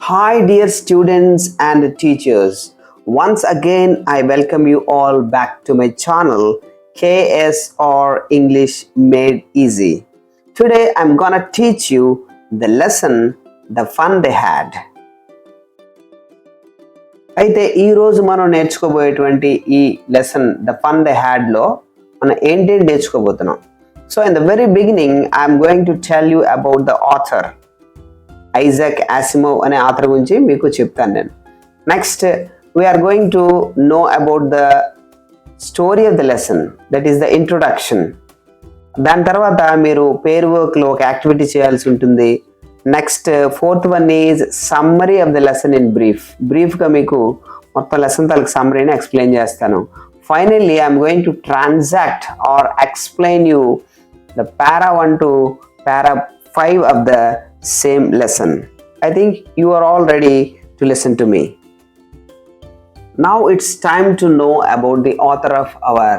Hi, dear students and teachers. Once again, I welcome you all back to my channel, KSR English Made Easy. Today, I'm gonna teach you the lesson, The Fun They Had. అయితే ఈరోజు మనం నేర్చుకోబోయేటువంటి ఈ lesson the fun they హ్యాడ్లో మనం ఏంటేంటి నేర్చుకోబోతున్నాం. So in the very beginning I'm going to tell you about the author. Isaac Asimov అనే ఆథర్ గురించి మీకు చెప్తాను నేను. Next we're going to know about the story of the lesson, that is the introduction. దాని తర్వాత మీరు pair వర్క్లో ఒక యాక్టివిటీ చేయాల్సి ఉంటుంది. Next fourth one is summary of the lesson in బ్రీఫ్గా మీకు మొత్తం లెసన్ తాలూకు సమ్మరీని ఎక్స్ప్లెయిన్ చేస్తాను. Finally I'm going to transact or explain you the para 1 to para 5 of the same lesson. I think you are all ready to listen to me. Now it's time to know about the author of our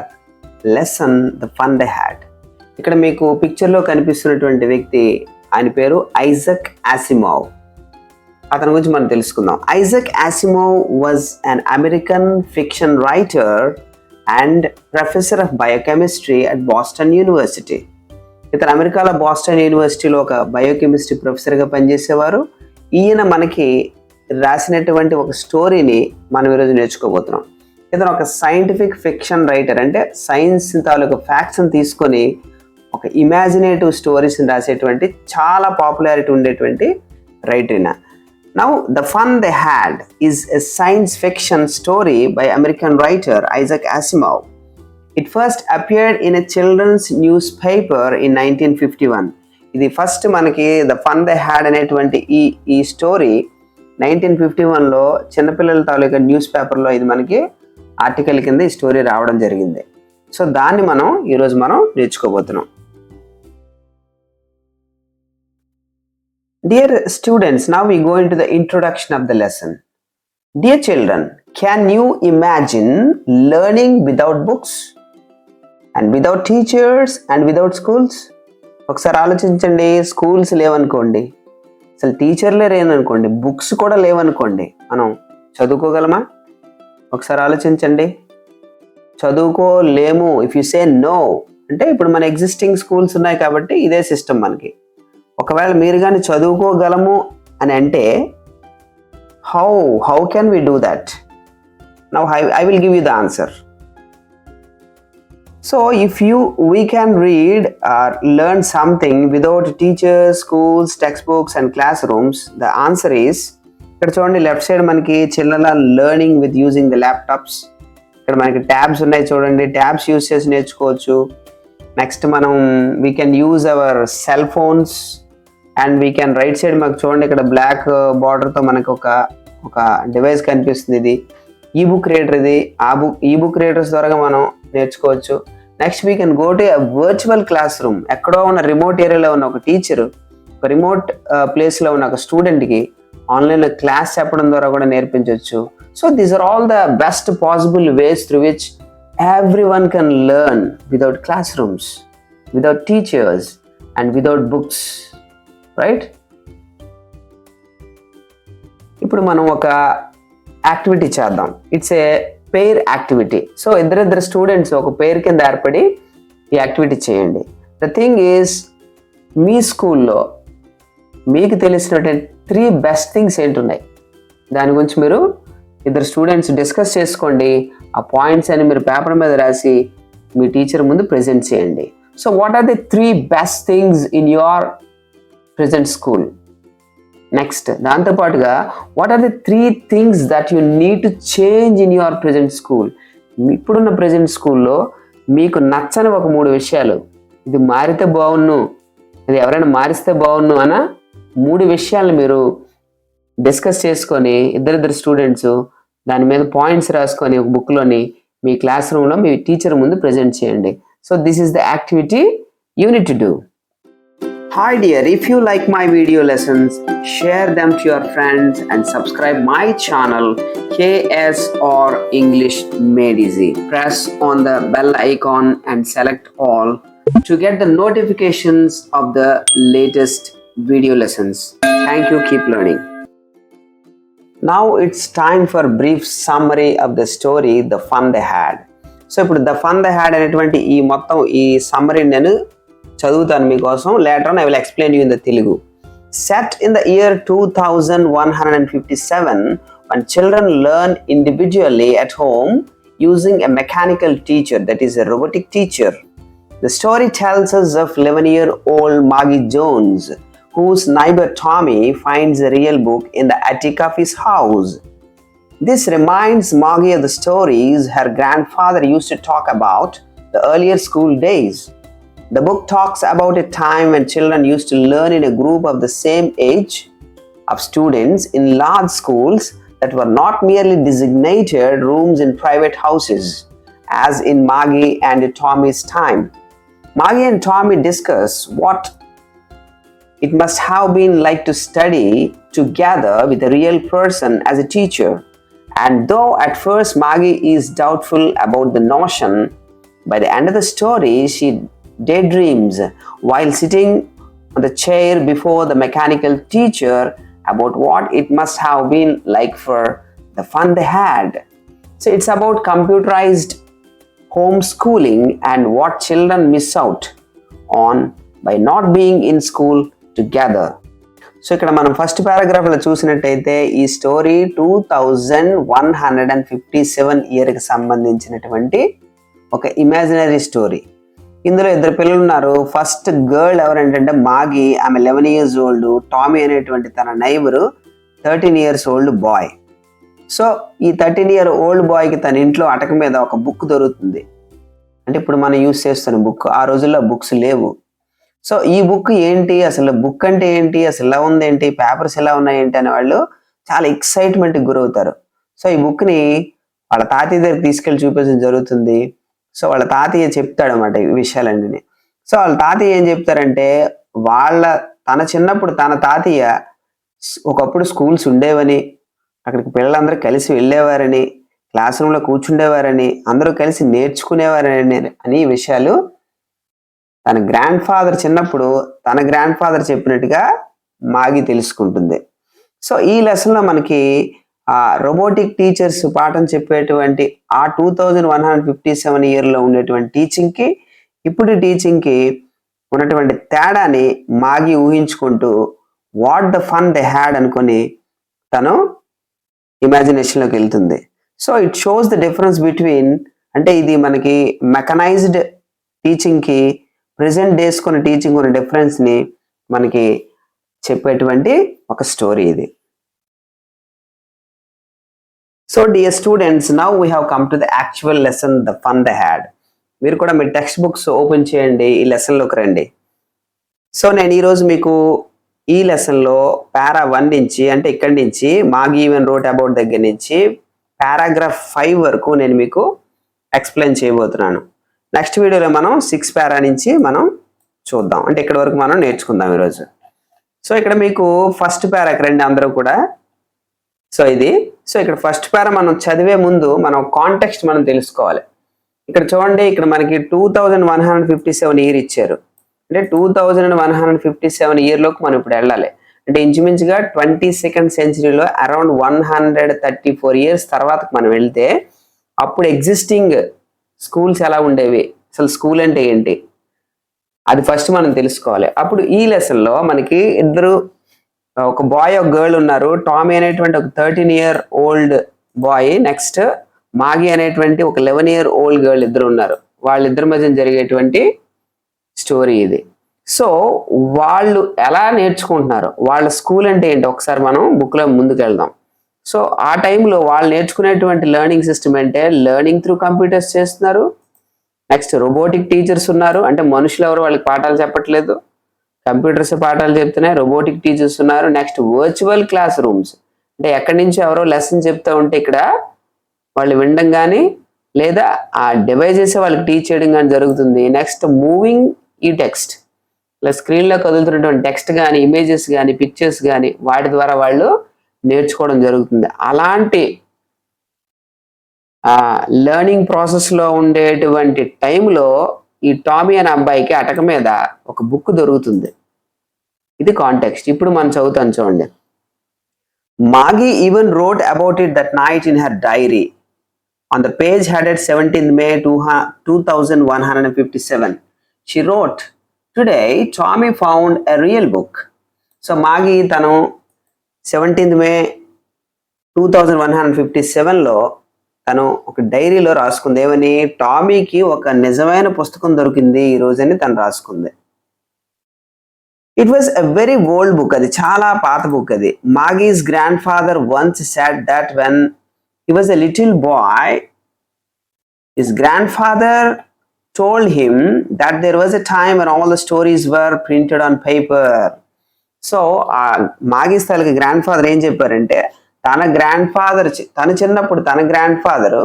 lesson, The Fun They Had. ఇక్కడ మీకు పిక్చర్లో కనిపిస్తున్నటువంటి వ్యక్తి, ఆయన పేరు Isaac ఆసిమోవ్. అతని గురించి మనం తెలుసుకుందాం. Isaac Asimov was an American fiction writer and professor of biochemistry at Boston University. ఇతను అమెరికాలో బాస్టన్ యూనివర్సిటీలో ఒక బయోకెమిస్ట్రీ ప్రొఫెసర్గా పనిచేసేవారు. ఈయన మనకి రాసినటువంటి ఒక స్టోరీని మనం ఈరోజు నేర్చుకోబోతున్నాం. ఇతను ఒక సైంటిఫిక్ ఫిక్షన్ రైటర్, అంటే సైన్స్ తాలూకు ఫ్యాక్ట్స్ని తీసుకొని ఒక ఇమాజినేటివ్ స్టోరీస్ని రాసేటువంటి చాలా పాపులారిటీ ఉండేటువంటి రైటర్ ఈయన. Now the fun they had is a science fiction story by American writer Isaac Asimov. It first appeared in a children's newspaper in 1951. ఇది ఫస్ట్ మనకి the fun they had అనేటువంటి ఈ story 1951లో చిన్నపిల్లల తాలూకా news పేపర్లో ఇది మనకి article కింద ఈ స్టోరీ రావడం జరిగింది. సో దాన్ని మనం ఈరోజు మనం నేర్చుకోబోతున్నాం. Dear students, now we go into the introduction of the lesson. Dear children, can you imagine learning without books? And without teachers and without schools? ఒకసారి ఆలోచించండి. స్కూల్స్ లేవనుకోండి, అసలు టీచర్లే లేవనుకోండి, బుక్స్ కూడా లేవనుకోండి, మనం చదువుకోగలమా? ఒకసారి ఆలోచించండి. చదువుకోలేము. ఇఫ్ యు సే నో అంటే ఇప్పుడు మన ఎగ్జిస్టింగ్ స్కూల్స్ ఉన్నాయి కాబట్టి ఇదే సిస్టమ్ మనకి. ఒకవేళ మీరు కానీ చదువుకోగలము అని అంటే how can we do that? Now I will give you the answer. So if we can read or learn something without teachers, schools, textbooks and classrooms, the answer is, ఇక్కడ చూడండి లెఫ్ట్ సైడ్ మనకి children are learning with using the laptops. ఇక్కడ మనకి tabs ఉన్నాయి చూడండి, tabs use చేసి నేర్చుకోవచ్చు. Next మనం we can use our cell phones and we can write side మాకు చూడండి ఇక్కడ బ్లాక్ బార్డర్తో మనకి ఒక డివైస్ కనిపిస్తుంది. ఇది ఈబుక్ రీడర్. ఇది ఈబుక్ రీడర్స్ ద్వారా మనం నేర్చుకోవచ్చు. Next we can go to a virtual class room. ఎక్కడో ఉన్న రిమోట్ ఏరియాలో ఉన్న ఒక టీచర్, ఒక రిమోట్ ప్లేస్లో ఉన్న ఒక స్టూడెంట్కి ఆన్లైన్లో క్లాస్ చెప్పడం ద్వారా కూడా నేర్పించవచ్చు. So these are all the best possible ways through which everyone can learn without classrooms, without teachers and without books, right? ఇప్పుడు మనం ఒక యాక్టివిటీ చేద్దాం. It's a pair activity. So ఇద్దరిద్దరు స్టూడెంట్స్ ఒక పెయిర్ కింద ఏర్పడి ఈ activity చేయండి. ద థింగ్ ఈజ్, మీ స్కూల్లో మీకు తెలిసినటువంటి 3 బెస్ట్ థింగ్స్ ఏంటున్నాయి, దాని గురించి మీరు ఇద్దరు స్టూడెంట్స్ డిస్కస్ చేసుకోండి. ఆ పాయింట్స్ అని మీరు పేపర్ మీద రాసి మీ టీచర్ ముందు ప్రెజెంట్ చేయండి. So what are the 3 best things in your present school? Next దాంతోపాటుగా what are the 3 things that you need to change in your present school? ఇప్పుడున్న ప్రెజెంట్ స్కూల్లో మీకు నచ్చని ఒక 3 విషయాలు, ఇది మారితే బాగున్ను, ఇది ఎవరైనా మారిస్తే బాగున్ను అన్న 3 విషయాలు మీరు డిస్కస్ చేసుకొని ఇద్దరిద్దరు స్టూడెంట్స్ దాని మీద పాయింట్స్ రాసుకొని ఒక బుక్లోని మీ క్లాస్ రూమ్లో మీ టీచర్ ముందు ప్రెజెంట్ చేయండి. So this is the activity you need to do. Hi dear, if you like my video lessons, share them to your friends and subscribe my channel KSR English Made Easy. Press on the bell icon and select all to get the notifications of the latest video lessons. Thank you. Keep learning. Now it's time for a brief summary of the story, The Fun They Had. So ఇప్పుడు the fun they had అనేటువంటి ఈ మొత్తం ఈ summary నేను చదువుతాను మీకోసం. Later on I will explain you in the Telugu. Set in the year 2157, when children learn individually at home using a mechanical teacher, that is a robotic teacher. The story tells us of 11-year-old Maggie Jones, whose neighbor Tommy finds a real book in the attic of his house. This reminds Maggie of the stories her grandfather used to talk about the earlier school days. The book talks about a time when children used to learn in a group of the same age of students in large schools that were not merely designated rooms in private houses, as in Maggie and Tommy's time. Maggie and Tommy discuss what it must have been like to study together with a real person as a teacher. And though at first Maggie is doubtful about the notion, by the end of the story she daydreams while sitting on the chair before the mechanical teacher about what it must have been like for the fun they had. So it's about computerized homeschooling and what children miss out on by not being in school together. So ఇక్కడ మనం first పారాగ్రాఫ్లో చూసినట్టయితే ఈ story 2157 ఇయర్కి సంబంధించినటువంటి ఒక imaginary story. ఇందులో ఇద్దరు పిల్లలు ఉన్నారు. ఫస్ట్ గర్ల్ ఎవరంటే మాగి, ఆమె 11 years old. టామీ అనేటువంటి తన neighbour 13 years old boy. So ఈ 13-year-old బాయ్కి తన ఇంట్లో అటక మీద ఒక బుక్ దొరుకుతుంది. అంటే ఇప్పుడు మనం యూజ్ చేస్తున్న బుక్, ఆ రోజుల్లో బుక్స్ లేవు. సో ఈ బుక్ ఏంటి, అసలు బుక్ అంటే ఏంటి, అసలు ఎలా ఉందేంటి, పేపర్స్ ఎలా ఉన్నాయేంటి అనే వాళ్ళు చాలా ఎక్సైట్మెంట్కి గురవుతారు. సో ఈ బుక్ని వాళ్ళ తాతయ్య దగ్గరికి తీసుకెళ్ళి చూపించడం జరుగుతుంది. సో వాళ్ళ తాతయ్య చెప్తాడు అన్నమాట ఈ విషయాలన్నీ. సో వాళ్ళ తాతయ్య ఏం చెప్తారంటే, తన చిన్నప్పుడు తన తాతయ్య ఒకప్పుడు స్కూల్స్ ఉండేవని, అక్కడికి పిల్లలందరూ కలిసి వెళ్ళేవారని, క్లాస్ రూమ్లో కూర్చుండేవారని, అందరూ కలిసి నేర్చుకునేవారని ఈ విషయాలు తన గ్రాండ్ ఫాదర్ చిన్నప్పుడు తన గ్రాండ్ ఫాదర్ చెప్పినట్టుగా మాగి తెలుసుకుంటుంది. సో ఈ లెసన్లో మనకి రోబోటిక్ టీచర్స్ పాఠం చెప్పేటువంటి ఆ 2157 ఇయర్లో ఉండేటువంటి టీచింగ్కి ఇప్పుడు టీచింగ్కి ఉన్నటువంటి తేడాని మాగి ఊహించుకుంటూ what the fun they had అనుకొని తను ఇమాజినేషన్లోకి వెళ్తుంది. So it shows the difference between, అంటే ఇది మనకి మెకనైజ్డ్ టీచింగ్కి ప్రెసెంట్ డేస్ కొన్ని టీచింగ్ ఉన్న డిఫరెన్స్ని మనకి చెప్పేటువంటి ఒక స్టోరీ ఇది. So dear students, now we have come to the actual lesson, the fun they had. మీరు కూడా మీ టెక్స్ట్ బుక్స్ ఓపెన్ చేయండి, ఈ లెసన్లోకి రండి. సో నేను ఈరోజు మీకు ఈ లెసన్లో పారా 1 నుంచి, అంటే ఇక్కడి నుంచి మాగి ఈవెన్ రోట్ అబౌట్ దగ్గర నుంచి పారాగ్రాఫ్ 5 వరకు నేను మీకు ఎక్స్ప్లెయిన్ చేయబోతున్నాను. నెక్స్ట్ వీడియోలో మనం 6 పారా నుంచి మనం చూద్దాం, అంటే ఇక్కడ వరకు మనం నేర్చుకుందాం ఈరోజు. సో ఇక్కడ మీకు ఫస్ట్ పారాకి రండి అందరూ కూడా. సో ఇక్కడ ఫస్ట్ పారా మనం చదివే ముందు మనం కాంటెక్స్ట్ మనం తెలుసుకోవాలి. ఇక్కడ చూడండి, ఇక్కడ మనకి 2157 ఇయర్ ఇచ్చారు. అంటే 2157 ఇయర్లోకి మనం ఇప్పుడు వెళ్ళాలి. అంటే ఇంచుమించుగా 22nd centuryలో అరౌండ్ 134 years తర్వాత మనం వెళ్తే అప్పుడు ఎగ్జిస్టింగ్ స్కూల్స్ ఎలా ఉండేవి, అసలు స్కూల్ అంటే ఏంటి, అది ఫస్ట్ మనం తెలుసుకోవాలి. అప్పుడు ఈ లెసన్లో మనకి ఇద్దరు, ఒక బాయ్ ఒక గర్ల్ ఉన్నారు. టామీ అనేటువంటి ఒక 13-year-old బాయ్, నెక్స్ట్ మాగి అనేటువంటి ఒక 11-year-old గర్ల్ ఇద్దరు ఉన్నారు. వాళ్ళిద్దరి మధ్య జరిగేటువంటి స్టోరీ ఇది. సో వాళ్ళు ఎలా నేర్చుకుంటున్నారు, వాళ్ళ స్కూల్ అంటే ఏంటి ఒకసారి మనం బుక్లో ముందుకు వెళ్దాం. సో ఆ టైంలో వాళ్ళు నేర్చుకునేటువంటి లెర్నింగ్ సిస్టమ్ అంటే లెర్నింగ్ త్రూ కంప్యూటర్స్ చేస్తున్నారు. నెక్స్ట్ రోబోటిక్ టీచర్స్ ఉన్నారు, అంటే మనుషులు ఎవరు వాళ్ళకి పాఠాలు చెప్పట్లేదు, కంప్యూటర్స్ పాఠాలు చెప్తున్నాయి, రోబోటిక్ టీచర్స్ ఉన్నారు. నెక్స్ట్ వర్చువల్ క్లాస్ రూమ్స్, అంటే ఎక్కడి నుంచి ఎవరో లెసన్ చెప్తూ ఉంటే ఇక్కడ వాళ్ళు వినడం కానీ లేదా ఆ డివైజెస్ వాళ్ళకి టీచ్ చేయడం కానీ జరుగుతుంది. నెక్స్ట్ మూవింగ్ ఈ టెక్స్ట్, ఇలా స్క్రీన్లో కదులుతున్నటువంటి టెక్స్ట్ కానీ, ఇమేజెస్ కానీ, పిక్చర్స్ కానీ, వాటి ద్వారా వాళ్ళు నేర్చుకోవడం జరుగుతుంది. అలాంటి లెర్నింగ్ ప్రాసెస్లో ఉండేటువంటి టైంలో ఈ టామీ అనే అబ్బాయికి అటక మీద ఒక బుక్ దొరుకుతుంది. ఇది కాంటెక్స్ట్. ఇప్పుడు మనం చదువుతాం చూడండి. Maggie even wrote about it that night in her diary. On the page headed 17th May 2157, she wrote, "Today, Tommy found a real book." So, Maggie tanu 17th May 2157లో తను ఒక డైరీలో రాసుకుంది ఏమని, టామీకి ఒక నిజమైన పుస్తకం దొరికింది ఈ రోజని తను రాసుకుంది. It was a very old book, అది చాలా పాత బుక్ అది. Maggie's grandfather once said that when he was a little boy his grandfather told him that there was a time when all the stories were printed on paper. So Maggie's తనకి grand father ఏం చెప్పారంటే, తను చిన్నప్పుడు తన grand father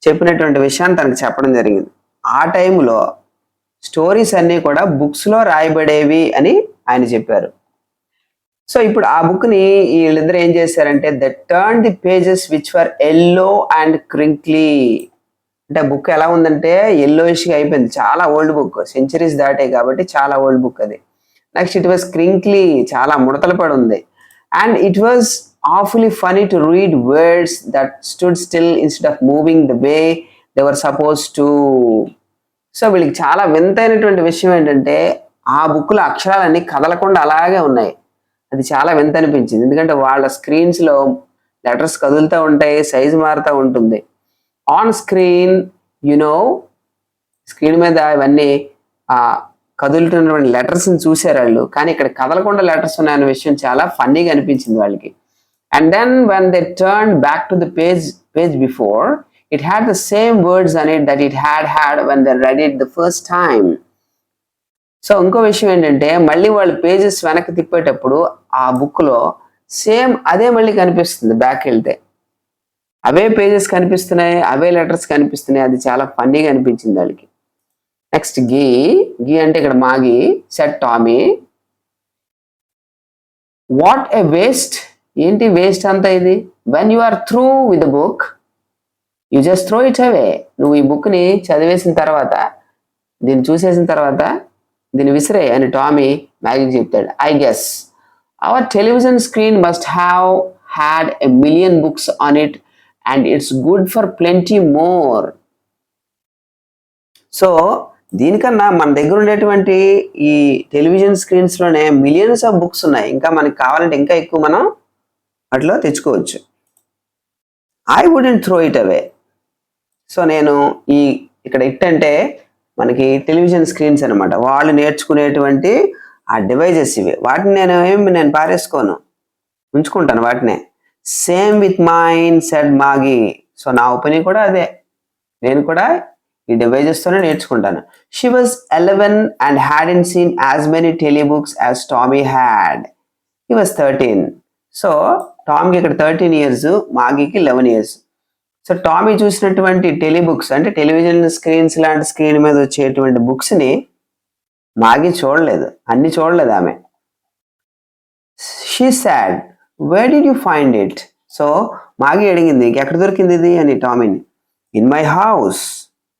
చెప్పినటువంటి విషయాన్ని తనకు చెప్పడం జరిగింది. ఆ టైంలో స్టోరీస్ అన్నీ కూడా బుక్స్లో రాయబడేవి అని ఆయన చెప్పారు. సో ఇప్పుడు ఆ బుక్ని వీళ్ళిద్దరు ఏం చేశారంటే, the turn the pages which were yellow and crinkly. అంటే బుక్ ఎలా ఉందంటే ఎల్లోయిష్గా అయిపోయింది, చాలా ఓల్డ్ బుక్, సెంచరీస్ దాటాయి కాబట్టి చాలా ఓల్డ్ బుక్ అది. నెక్స్ట్ ఇట్ వాజ్ క్రింక్లీ, చాలా ముడతలు పడి ఉంది. And it was awfully funny to read words that stood still instead of moving the way they were supposed to. So వీళ్ళకి చాలా వింతైనటువంటి విషయం ఏంటంటే, ఆ బుక్లో అక్షరాలన్నీ కదలకుండా అలాగే ఉన్నాయి. అది చాలా వింత అనిపించింది, ఎందుకంటే వాళ్ళ స్క్రీన్స్లో లెటర్స్ కదులుతూ ఉంటాయి, సైజు మారుతూ ఉంటుంది. ఆన్ స్క్రీన్ స్క్రీన్ మీద ఇవన్నీ కదులుతున్నటువంటి లెటర్స్ని చూసారు వాళ్ళు, కానీ ఇక్కడ కదలకుండా లెటర్స్ ఉన్నాయన్న విషయం చాలా ఫన్నీగా అనిపించింది వాళ్ళకి. And then when they turned back to the page before, it had the same words on it that it had when they read it the first time. So ఇంకో విషయం ఏంటంటే, మళ్ళీ వాళ్ళు పేజెస్ వెనక్కి తిప్పేటప్పుడు ఆ బుక్లో సేమ్ అదే మళ్ళీ కనిపిస్తుంది. బ్యాక్ వెళ్తే అవే పేజెస్ కనిపిస్తున్నాయి, అవే లెటర్స్ కనిపిస్తున్నాయి. అది చాలా ఫన్నీగా అనిపించింది వాళ్ళకి. నెక్స్ట్ గీ అంటే ఇక్కడ Maggie said Tommy, what a waste. ఏంటి వేస్ట్ అంతా ఇది? When you are through with the book you just throw it away. నువ్వు ఈ బుక్ని చదివేసిన తర్వాత, దీన్ని చూసేసిన తర్వాత దీన్ని విసిరే అని టామీ మ్యాగీకి చెప్తాడు. I guess our television screen must have had a million books on it and it's good for plenty more. So దీనికన్నా మన దగ్గర ఉండేటువంటి ఈ టెలివిజన్ స్క్రీన్స్లోనే మిలియన్స్ ఆఫ్ బుక్స్ ఉన్నాయి. ఇంకా మనకి కావాలంటే ఇంకా ఎక్కువ మనం అట్లా తెచ్చుకోవచ్చు. I wouldn't throw it away. So నేను ఇక్కడ ఇట్ అంటే మనకి టెలివిజన్ స్క్రీన్స్ అనమాట, వాళ్ళు నేర్చుకునేటువంటి ఆ డివైజెస్ ఇవి. వాటిని నేను పారేసుకోను, ఉంచుకుంటాను వాటినే. Same with mine said Maggie. So నా ఒపీనియన్ కూడా అదే, నేను కూడా ఈ డివైజెస్తోనే నేర్చుకుంటాను. She was 11 and hadn't seen as many telebooks as Tommy had. He was 13. So టామ్కి ఇక్కడ 13 years, మాగీకి 11 years. సో టామీ చూసినటువంటి టెలిబుక్స్ అంటే టెలివిజన్ స్క్రీన్స్ లాంటి స్క్రీన్ మీద వచ్చేటువంటి బుక్స్ని మాగీ చూడలేదు, అన్ని చూడలేదు ఆమె. She sad, where did you find it. So Maggi అడిగింది, ఎక్కడ దొరికింది ఇది అని టామీని. ఇన్ మై హౌస్,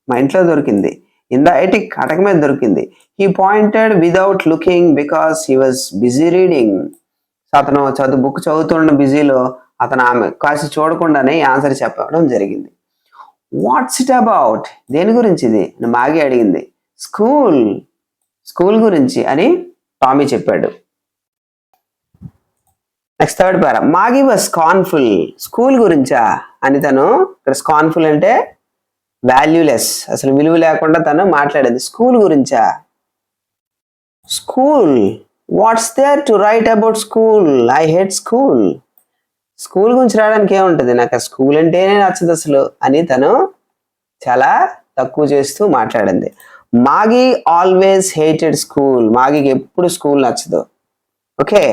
మా ఇంట్లో దొరికింది. ఇన్ ద ఎటిక్, అటక మీద దొరికింది. He pointed without looking because he was busy reading. So అతను బుక్ చదువుతున్న బిజీలో అతను ఆమె కాసి చూడకుండానే ఆన్సర్ చెప్పడం జరిగింది. వాట్స్ ఇట్ అబౌట్, దేని గురించి ఇది అని మాగి అడిగింది. స్కూల్ గురించి అని టామీ చెప్పాడు. Next third para, Maggie was scornful. School గురించా అని తను, ఇక్కడ స్కార్న్ఫుల్ అంటే వాల్యూలెస్, అసలు విలువ లేకుండా తను మాట్లాడేది. స్కూల్ గురించా? School, what's there to write about school, I hate school. School గురించి రాయడానికి ఏముంటుంది, నాకు ఆ స్కూల్ అంటేనే నచ్చదు అసలు అని తను చాలా తక్కువ చేస్తూ మాట్లాడింది. మాగి ఆల్వేస్ హేటెడ్ స్కూల్. మాగికి ఎప్పుడు స్కూల్ నచ్చదు. Okay,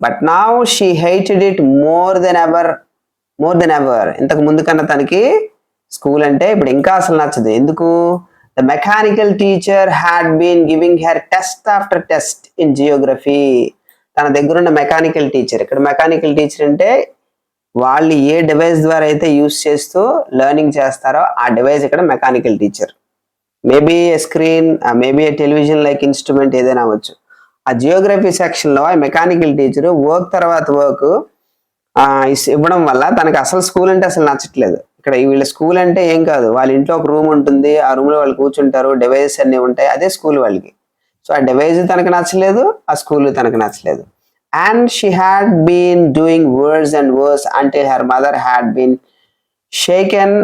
but now she hated it more than ever. ఇంతకు ముందు కన్నా తనకి స్కూల్ అంటే ఇప్పుడు ఇంకా అసలు నచ్చదు. ఎందుకు? The mechanical teacher had been giving her test after test in geography. తన దగ్గరున్న మెకానికల్ టీచర్, ఇక్కడ మెకానికల్ టీచర్ అంటే వాళ్ళు ఏ డివైస్ ద్వారా అయితే యూస్ చేస్తూ లెర్నింగ్ చేస్తారో ఆ డివైస్ ఇక్కడ మెకానికల్ టీచర్. మేబీ ఏ స్క్రీన్, మేబీ ఏ టెలివిజన్ లైక్ ఇన్స్ట్రుమెంట్ ఏదైనా అవ్వచ్చు. ఆ జియోగ్రఫీ సెక్షన్లో ఆ మెకానికల్ టీచరు వర్క్ తర్వాత వర్క్ ఇవ్వడం వల్ల తనకి అసలు స్కూల్ అంటే అసలు నచ్చట్లేదు. ఇక్కడ వీళ్ళ స్కూల్ అంటే ఏం కాదు, వాళ్ళ ఇంట్లో ఒక రూమ్ ఉంటుంది, ఆ రూమ్ లో వాళ్ళు కూర్చుంటారు, డివైజెస్ అన్ని ఉంటాయి, అదే స్కూల్ వాళ్ళకి. సో ఆ డివైజ్ తనకు నచ్చలేదు, ఆ స్కూల్ తనకు నచ్చలేదు. And she had been doing worse and worse until her mother had been shaken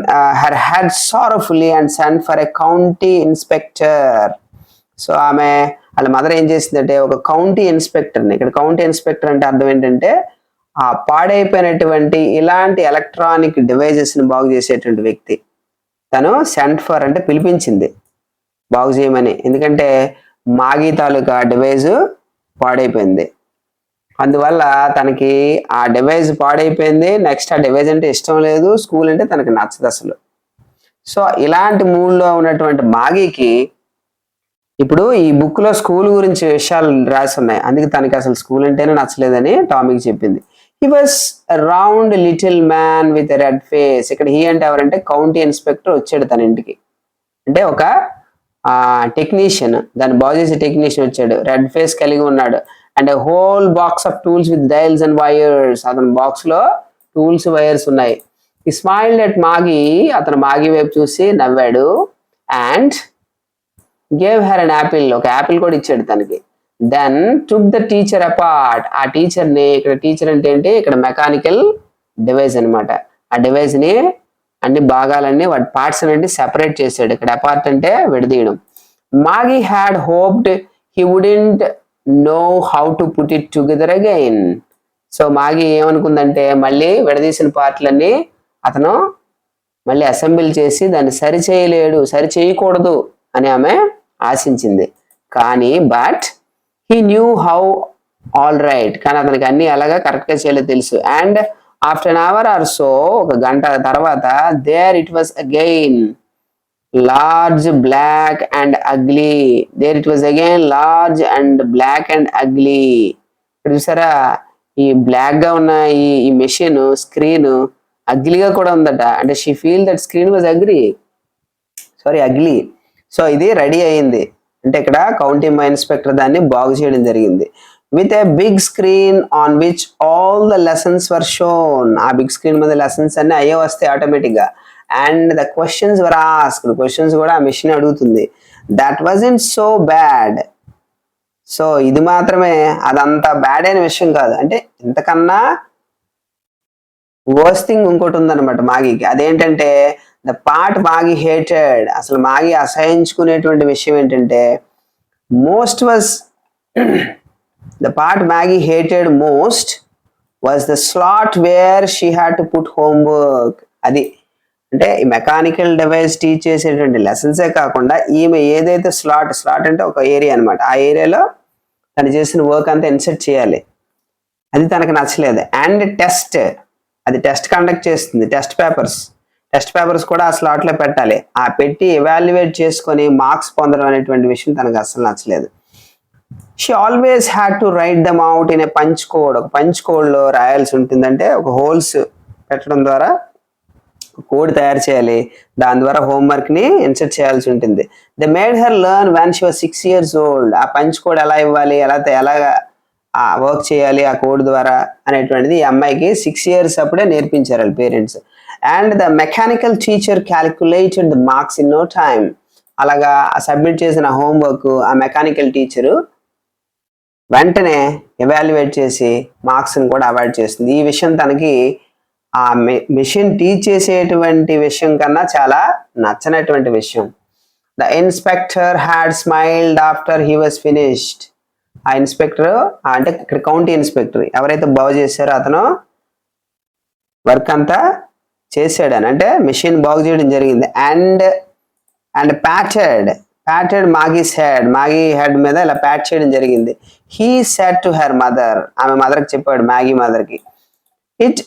her head sorrowfully and sent for a county inspector. So ఆమె వాళ్ళ మదర్ ఏం చేసిందంటే ఒక కౌంటీ ఇన్స్పెక్టర్ని, ఇక్కడ కౌంటీ ఇన్స్పెక్టర్ అంటే అర్థం ఏంటంటే ఆ పాడైపోయినటువంటి ఇలాంటి ఎలక్ట్రానిక్ డివైజెస్ ని బాగు చేసేటువంటి వ్యక్తి. తను సెంట్ ఫర్ అంటే పిలిపించింది బాగు చేయమని, ఎందుకంటే మాగి తాలూకా డివైజ్ పాడైపోయింది. అందువల్ల తనకి ఆ డివైజ్ పాడైపోయింది, నెక్స్ట్ ఆ డివైజ్ అంటే ఇష్టం లేదు, స్కూల్ అంటే తనకి నచ్చదు అసలు. సో ఇలాంటి మూడ్లో ఉన్నటువంటి మాగీకి ఇప్పుడు ఈ బుక్ లో స్కూల్ గురించి విషయాలు రాసి ఉన్నాయి, అందుకే తనకి అసలు స్కూల్ అంటేనే నచ్చలేదని టామీకి చెప్పింది. He was round little man with red face. ఇక్కడ హీ అంటే ఎవరంటే కౌంటీ ఇన్స్పెక్టర్ వచ్చాడు తన ఇంటికి, అంటే ఒక టెక్నీషియన్, దాన్ని బాగు చేసే టెక్నీషియన్ వచ్చాడు, రెడ్ ఫేస్ కలిగి ఉన్నాడు. And whole box of tools with డైల్స్ and wires. అతని బాక్స్ లో టూల్స్ వైర్స్ ఉన్నాయి. ఈ స్మైల్డ్ అట్ మాగి, అతను మాగి వైపు చూసి నవ్వాడు. And gave her an apple, ఒక యాపిల్ కూడా ఇచ్చాడు తనకి. Then took the teacher apart. ఆ టీచర్ ని, ఇక్కడ టీచర్ అంటే ఏంటి, ఇక్కడ మెకానికల్ డివైస్ అనమాట. ఆ డివైస్ ని అన్ని భాగాలన్నీ వాటి పార్ట్స్ అనేది సెపరేట్ చేశాడు. ఇక్కడ అపార్ట్ అంటే విడదీయడం. Maggie had hoped he wouldn't know how to put it together again. So Maggie ఏమనుకుందంటే మళ్ళీ విడదీసిన పార్ట్లన్నీ అతను మళ్ళీ అసెంబ్లీ చేసి దాన్ని సరి చేయకూడదు అని ఆమె ఆశించింది. కానీ but he knew how all right, కానీ అతనికి అన్ని అలాగా కరెక్ట్గా చేయలేదు తెలుసు. And after an hour or so, ఒక గంట తర్వాత, there it was again large black and ugly. There it was again large and black and ugly. ఇక్కడ చూసారా, ఈ బ్లాక్ గా ఉన్న ఈ మెషిన్ స్క్రీన్ అగ్లీగా కూడా ఉందట. అంటే she feel that screen was ugly. So ఇది రెడీ అయింది, అంటే ఇక్కడ కౌంటీ ఇన్స్పెక్టర్ దాన్ని బాగు చేయడం జరిగింది. With a big screen on which all the lessons were shown. ఆ బిగ్ స్క్రీన్ మీద లెసన్స్ అన్ని అయ్యే వస్తాయి ఆటోమేటిక్ గా. And the questions were asked, questions కూడా ఆ మిషన్ అడుగుతుంది. That wasn't so bad. So ఇది మాత్రమే, అదంత బ్యాడ్ అయిన విషయం కాదు, అంటే ఇంతకన్నా వర్స్ట్ థింగ్ ఇంకోటి ఉందన్నమాట మాగీకి. అదేంటంటే ద పార్ట్ మాగి హేటెడ్. అసలు మాగి అసహించుకునేటువంటి విషయం ఏంటంటే the part Maggi hated most was the slot where she had to put homework. అది అంటే ఈ మెకానికల్ డివైస్ టీచ్ చేసేటువంటి లెసన్సే కాకుండా ఈమె ఏదైతే స్లాట్ అంటే ఒక ఏరియా అనమాట, ఆ ఏరియాలో తను చేసిన వర్క్ అంతా ఇన్సర్ట్ చేయాలి, అది తనకు నచ్చలేదు. అండ్ అది టెస్ట్ కండక్ట్ చేస్తుంది, టెస్ట్ పేపర్స్ కూడా ఆ స్లాట్ లో పెట్టాలి, ఆ పెట్టి ఎవాల్యుయేట్ చేసుకొని మార్క్స్ పొందడం అనేటువంటి విషయం తనకు అసలు నచ్చలేదు. She always had to right them out in a punch code. ఒక పంచ్ కోడ్ లో రాయాల్సి ఉంటుందంటే ఒక హోల్స్ పెట్టడం ద్వారా కోడ్ తయారు చేయాలి, దాని ద్వారా హోంవర్క్ ని ఇన్సర్ట్ చేయాల్సి ఉంటుంది. They made her learn when she was 6 years old. ఆ పంచ్ కోడ్ ఎలా ఇవ్వాలి, ఎలా వర్క్ చేయాలి ఆ కోడ్ ద్వారా అనేటువంటిది ఈ అమ్మాయికి 6 years అప్పుడే నేర్పించారు వాళ్ళ parents. And the mechanical teacher calculated the marks in no time. అలాగా సబ్మిట్ చేసిన హోంవర్క్ ఆ మెకానికల్ టీచరు వెంటనే ఎవాల్యుయేట్ చేసి మార్క్స్ని కూడా అవాయిడ్ చేస్తుంది. ఈ విషయం తనకి ఆ మెషిన్ టీచ్ చేసేటువంటి విషయం కన్నా చాలా నచ్చనటువంటి విషయం. The inspector had smiled after he was finished. ఆ ఇన్స్పెక్టర్ అంటే ఇక్కడ కౌంటీ ఇన్స్పెక్టర్ ఎవరైతే బాగు చేశారో అతను వర్క్ అంతా చేసాడని, అంటే మెషిన్ బాగు చేయడం జరిగింది. అండ్ ప్యాటెడ్ మాగీ హెడ్ మీద ఇలా ప్యాట్ చేయడం జరిగింది. He said to her mother, ఆమె మదర్కి చెప్పాడు, మ్యాగీ మదర్కి,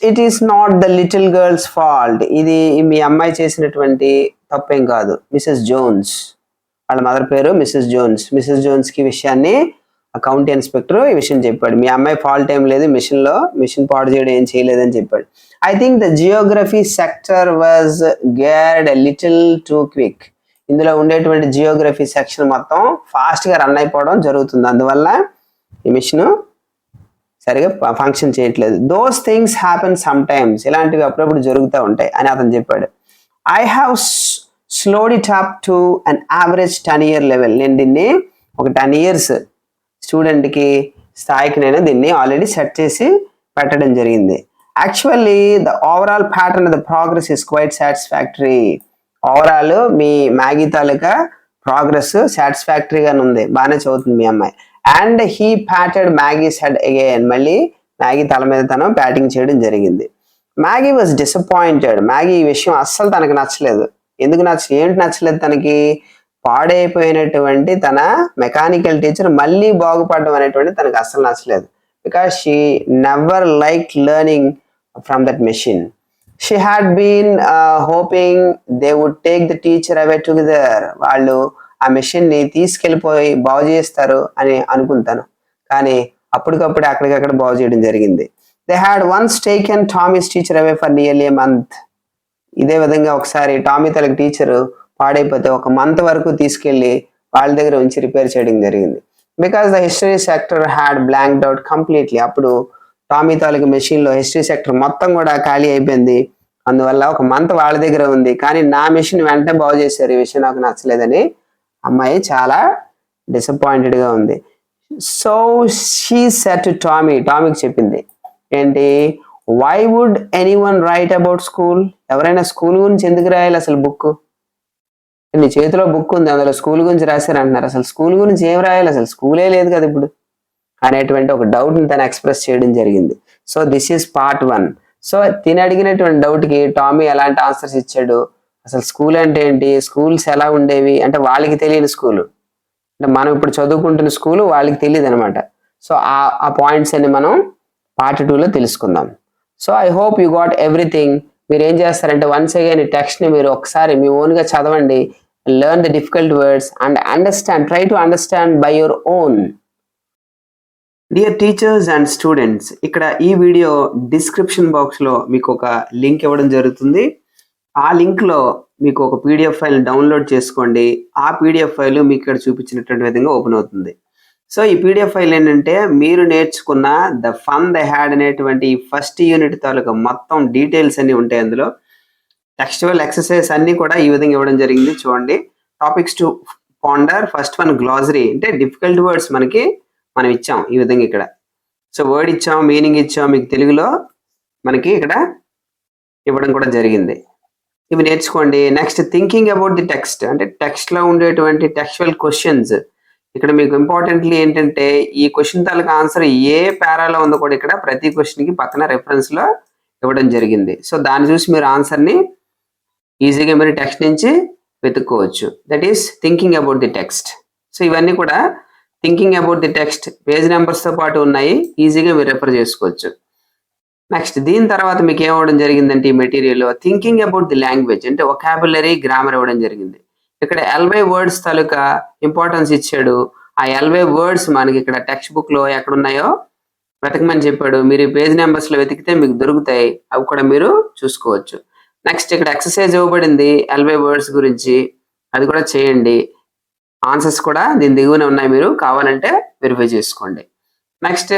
it is not the little girls fault. ఇది మీ అమ్మాయి చేసినటువంటి తప్పేం కాదు. మిసెస్ జోన్స్, వాళ్ళ మదర్ పేరు మిసెస్ జోన్స్ కి విషయాన్ని కౌంటీ ఇన్స్పెక్టర్ ఈ విషయం చెప్పాడు. మీ అమ్మాయి ఫాల్ట్ ఏం లేదు, మిషన్ పాడు చేయడం ఏం చేయలేదని చెప్పాడు. I think the Geography sector was geared a little too quick. ఇందులో ఉండేటువంటి జియోగ్రఫీ సెక్షన్ మొత్తం ఫాస్ట్ గా రన్ అయిపోవడం జరుగుతుంది, అందువల్ల ఈ మిషన్ సరిగా ఫంక్షన్ చేయట్లేదు. Those things happen some times, ఇలాంటివి అప్పుడప్పుడు జరుగుతూ ఉంటాయి అని అతను చెప్పాడు. I have slowed it up to an average 10-year level. నేను దీన్ని ఒక 10 years స్టూడెంట్కి స్థాయికి నేను దీన్ని ఆల్రెడీ సెట్ చేసి పెట్టడం జరిగింది. Actually the overall pattern of the progress is quite satisfactory. Overall మీ మ్యాగీ తాలూకా ప్రోగ్రెస్ సాటిస్ఫాక్టరీగానే ఉంది, బాగానే చదువుతుంది మీ అమ్మాయి. And he patted Maggie's head again. మళ్ళీ మ్యాగీ తల మీద తను బ్యాటింగ్ చేయడం జరిగింది. Maggi was disappointed. మ్యాగీ ఈ విషయం అస్సలు తనకు నచ్చలేదు. ఏంటి నచ్చలేదు తనకి? పాడైపోయినటువంటి తన మెకానికల్ టీచర్ మళ్ళీ బాగుపడడం అనేటువంటి తనకు అస్సలు నచ్చలేదు. Because she never like learning from that machine. She had been hoping they would take the teacher away together. వాళ్ళు ఆ మెషిన్ ని తీసుకెళ్ళిపోయి బాగు చేస్తారు అని అనుకుంటాను, కానీ అప్పటికప్పుడు అక్కడికక్కడ బాగు చేయడం జరిగింది. They had once taken Tommy's teacher away for nearly a month. ఇదే విధంగా ఒకసారి టామీ తనకి టీచర్ పాడైపోతే ఒక మంత్ వరకు తీసుకెళ్లి వాళ్ళ దగ్గర ఉంచి రిపేర్ చేయడం జరిగింది. Because the history sector had blanked out completely. అప్పుడు టామీ తాలూకు మెషిన్ లో హిస్టరీ సెక్టర్ మొత్తం కూడా ఖాళీ అయిపోయింది. అందువల్ల ఒక మంత్ వాళ్ళ దగ్గర ఉంది, కానీ నా మెషిన్ వెంటనే బాగు చేశారు, ఈ విషయం నాకు నచ్చలేదని అమ్మాయి చాలా డిసప్పాయింటెడ్ గా ఉంది. సో షీ సెడ్ టు టామీకి చెప్పింది ఏంటి, why would anyone write about school? ఎవరైనా స్కూల్ గురించి ఎందుకు రాయాలి అసలు బుక్? నీ చేతిలో బుక్ ఉంది, అందులో స్కూల్ గురించి రాశారు అంటున్నారు, అసలు స్కూల్ గురించి ఏం రాయాలి, అసలు స్కూలే లేదు కదా ఇప్పుడు అనేటువంటి ఒక డౌట్ ని తను ఎక్స్ప్రెస్ చేయడం జరిగింది. So this is part 1. So తిని అడిగినటువంటి డౌట్ కి టామీ ఎలాంటి ఆన్సర్స్ ఇచ్చాడు, అసలు స్కూల్ అంటే ఏంటి, స్కూల్స్ ఎలా ఉండేవి అంటే వాళ్ళకి తెలియని స్కూల్, అంటే మనం ఇప్పుడు చదువుకుంటున్న స్కూల్ వాళ్ళకి తెలియదు అనమాట. సో ఆ పాయింట్స్ అన్ని మనం పార్ట్ 2లో తెలుసుకుందాం. So I hope you got everything. మీరు ఏం చేస్తారంటే వన్స్ అగైన్ ఈ టెక్స్ట్ ని మీరు ఒకసారి మీ ఓన్ గా చదవండి. Learn the difficult words and understand, try to understand by your own. Dear teachers and students, ఇక్కడ ఈ వీడియో డిస్క్రిప్షన్ బాక్స్ లో మీకు ఒక లింక్ ఇవ్వడం జరుగుతుంది. ఆ లింక్ లో మీకు ఒక పీడిఎఫ్ ఫైల్ డౌన్లోడ్ చేసుకోండి. ఆ పీడిఎఫ్ ఫైల్ మీకు ఇక్కడ చూపించినటువంటి విధంగా ఓపెన్ అవుతుంది. సో ఈ పీడిఎఫ్ ఫైల్ ఏంటంటే మీరు నేర్చుకున్న ద ఫన్ ద హ్యాడ్ అనేటువంటి ఫస్ట్ యూనిట్ తాలూకా మొత్తం డీటెయిల్స్ అన్ని ఉంటాయి అందులో. టెక్స్చువల్ ఎక్సర్సైజ్ అన్ని కూడా ఈ విధంగా ఇవ్వడం జరిగింది. చూడండి, topics to ponder, first one glossary, అంటే డిఫికల్ట్ వర్డ్స్ మనం ఇచ్చాం ఈ విధంగా ఇక్కడ. సో వర్డ్ ఇచ్చాం, మీనింగ్ ఇచ్చాం, మీకు తెలుగులో మనకి ఇక్కడ ఇవ్వడం కూడా జరిగింది. ఇవి నేర్చుకోండి. Next thinking about the text, అంటే టెక్స్ట్ లో ఉండేటువంటి టెక్స్చువల్ క్వశ్చన్స్. ఇక్కడ మీకు ఇంపార్టెంట్లీ ఏంటంటే ఈ క్వశ్చన్ తాలూకా ఆన్సర్ ఏ పారాలో ఉందో కూడా ఇక్కడ ప్రతి క్వశ్చన్ కి పక్కన రెఫరెన్స్ లో ఇవ్వడం జరిగింది. సో దాన్ని చూసి మీరు ఆన్సర్ ని ఈజీగా మీరు టెక్స్ట్ నుంచి వెతుక్కోవచ్చు. That is thinking about the text. So ఇవన్నీ కూడా thinking about the text page numbers తో పాటు ఉన్నాయి, ఈజీగా మీరు రెఫర్ చేసుకోవచ్చు. నెక్స్ట్ దీని తర్వాత మీకు ఏమవడం జరిగిందంటే ఈ మెటీరియల్లో థింకింగ్ అబౌట్ ది లాంగ్వేజ్, అంటే వొకాబులరీ, గ్రామర్ ఇవ్వడం జరిగింది. ఇక్కడ 80 వర్డ్స్ తాలూకా ఇంపార్టెన్స్ ఇచ్చాడు. ఆ 80 వర్డ్స్ మనకి ఇక్కడ టెక్స్ట్ బుక్ లో ఎక్కడున్నాయో వెతకమని చెప్పాడు. మీరు పేజ్ నెంబర్స్ లో వెతికితే మీకు దొరుకుతాయి, అవి కూడా మీరు చూసుకోవచ్చు. నెక్స్ట్ ఇక్కడ ఎక్సర్సైజ్ ఇవ్వబడింది 80 వర్డ్స్ గురించి, అది కూడా చేయండి. ఆన్సర్స్ కూడా దీని దిగువనే ఉన్నాయి, మీరు కావాలంటే వెరిఫై చేసుకోండి. నెక్స్ట్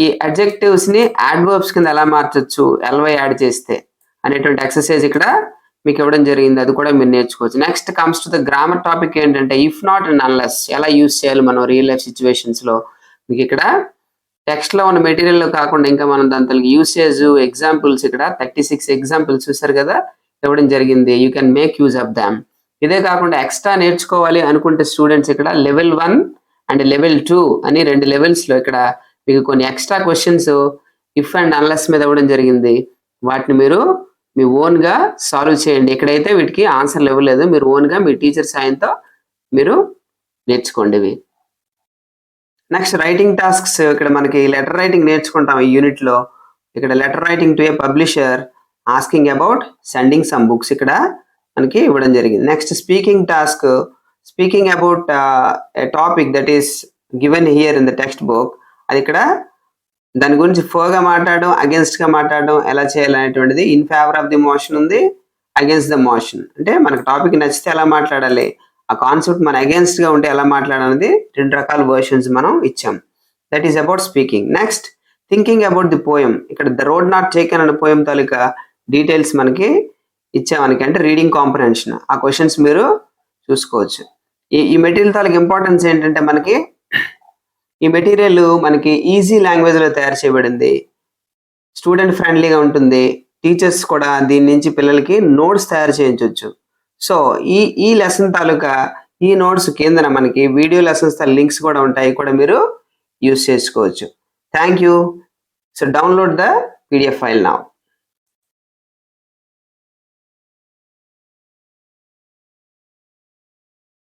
ఈ అడ్జెక్టివ్స్ ని యాడ్వర్బ్స్ కింద ఎలా మార్చొచ్చు ఎల్వై యాడ్ చేస్తే అనేటువంటి ఎక్సర్సైజ్ ఇక్కడ మీకు ఇవ్వడం జరిగింది, అది కూడా మీరు నేర్చుకోవచ్చు. Next comes to the grammar topic ఏంటంటే ఇఫ్ నాట్ అండ్ అన్లెస్ ఎలా యూజ్ చేయాలి మనం రియల్ లైఫ్ సిచ్యువేషన్స్ లో. మీకు ఇక్కడ టెక్స్ట్ లో ఉన్న మెటీరియల్ లో కాకుండా ఇంకా మనం దాంట్లో యూసేజ్ ఎగ్జాంపుల్స్ ఇక్కడ 36 ఎగ్జాంపుల్స్ చూసారు కదా ఇవ్వడం జరిగింది. You can make use of them. ఇదే కాకుండా ఎక్స్ట్రా నేర్చుకోవాలి అనుకుంటే స్టూడెంట్స్ ఇక్కడ లెవెల్ 1 అండ్ లెవెల్ 2 అని 2 లెవెల్స్ లో ఇక్కడ మీకు కొన్ని extra questions if and unless మీద ఇవ్వడం జరిగింది. వాటిని మీరు మీ ఓన్ గా సాల్వ్ చేయండి. ఇక్కడైతే వీటికి ఆన్సర్లు ఇవ్వలేదు, మీరు ఓన్ గా మీ టీచర్ సాయంతో మీరు నేర్చుకోండి ఇవి. నెక్స్ట్ రైటింగ్ టాస్క్స్, ఇక్కడ మనకి లెటర్ రైటింగ్ నేర్చుకుంటాం ఈ యూనిట్ లో. ఇక్కడ letter writing to A publisher asking about sending some books ఇక్కడ మనకి ఇవ్వడం జరిగింది. Next speaking task, speaking about a topic that is given here in the text book. అది ఇక్కడ దాని గురించి ఫోర్గా మాట్లాడడం, అగేన్స్ట్ గా మాట్లాడడం ఎలా చేయాలనేటువంటిది. In favour of the motion ఉంది, అగేన్స్ట్ ద మోషన్, అంటే మనకు టాపిక్ నచ్చితే ఎలా మాట్లాడాలి, ఆ కాన్సెప్ట్ మన అగేన్స్ట్ గా ఉంటే ఎలా మాట్లాడాలనేది 2 రకాల వర్షన్స్ మనం ఇచ్చాం. That is about speaking. Next thinking about the poem, ఇక్కడ ద రోడ్ నాట్ టేకెన్ అనే పోయం తాలూకా డీటెయిల్స్ మనకి ఇచ్చామనికి, అంటే రీడింగ్ కాంప్రహెన్షన్. ఆ క్వశ్చన్స్ మీరు చూసుకోవచ్చు. ఈ మెటీరియల్ తాలూకా ఇంపార్టెన్స్ ఏంటంటే మనకి ఈ మెటీరియల్ మనకి ఈజీ లాంగ్వేజ్లో తయారు చేయబడింది, స్టూడెంట్ ఫ్రెండ్లీగా ఉంటుంది, టీచర్స్ కూడా దీని నుంచి పిల్లలకి నోట్స్ తయారు చేయించవచ్చు. సో ఈ లెసన్ తాలూకా ఈ నోట్స్ కిందన మనకి వీడియో లెసన్స్ లింక్స్ కూడా ఉంటాయి, కూడా మీరు యూస్ చేసుకోవచ్చు. Thank you. So download the PDF file now.